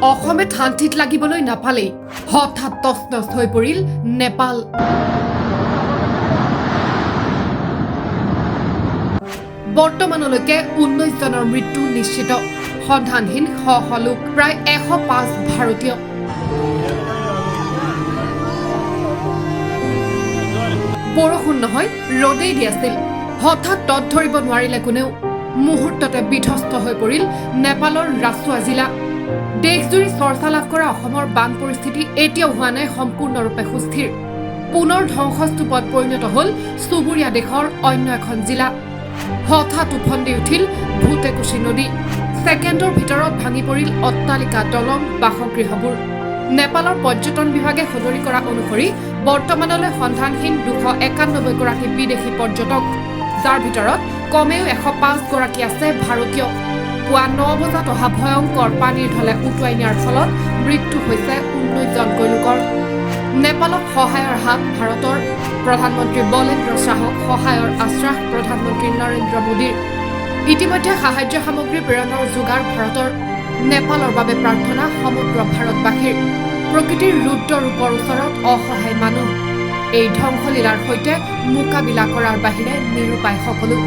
অসমে শান্তিত লাগিবলৈ নাপালেই হঠাৎ তছনছ হৈ পৰিল নেপাল। বৰ্তমানলৈকে 19 জনৰ মৃত্যু নিশ্চিত, সন্ধানহীন শ লোক, প্ৰায় 105 ভাৰতীয়। বৰষুণ নহয়, ৰ'দেই দি আছিল। হঠাৎ তত ধৰিব নোৱাৰিলে কোনেও। মুহূৰ্ততে বিধ্বস্ত হৈ পৰিল নেপালৰ ৰাচুৱা জিলা। দেশজুৰি চৰ্চা লাভ কৰা অসমৰ বান পৰিস্থিতি এতিয়াও হোৱা নাই সম্পূৰ্ণৰূপে সুস্থিৰ। পুনৰ ধ্বংসস্তূপত পৰিণত হ'ল চুবুৰীয়া দেশৰ অন্য এখন জিলা। হঠাৎ উফন্দি উঠিল ভূতেকুচি নদী। ছেকেণ্ডৰ ভিতৰত ভাঙি পৰিল অট্টালিকা, দলং, বাসগৃহবোৰ। নেপালৰ পৰ্যটন বিভাগে সদৰি কৰা অনুসৰি বৰ্তমানলৈ সন্ধানহীন 291 গৰাকী বিদেশী পৰ্যটক, যাৰ ভিতৰত কমেও 105 গৰাকী আছে ভাৰতীয়। পুৱা 9 বজাত অহা ভয়ংকৰ পানীৰ ঢলে উটুৱাই নিয়াৰ ফলত মৃত্যু হৈছে 19 জনকৈ লোকৰ। নেপালক সহায়ৰ হাত ভাৰতৰ। প্ৰধানমন্ত্ৰী বলেন্দ্ৰ শ্বাহক সহায়ৰ আশ্বাস প্ৰধানমন্ত্ৰী নৰেন্দ্ৰ মোদীৰ। ইতিমধ্যে সাহায্য সামগ্ৰী প্ৰেৰণৰ যোগাৰ ভাৰতৰ। নেপালৰ বাবে প্ৰাৰ্থনা সমগ্ৰ ভাৰতবাসীৰ। প্ৰকৃতিৰ ৰুদ্ৰ ৰূপৰ ওচৰত অসহায় মানুহ। এই ধ্বংসলীলাৰ সৈতে মোকাবিলা কৰাৰ বাহিৰে নিৰুপায় সকলো।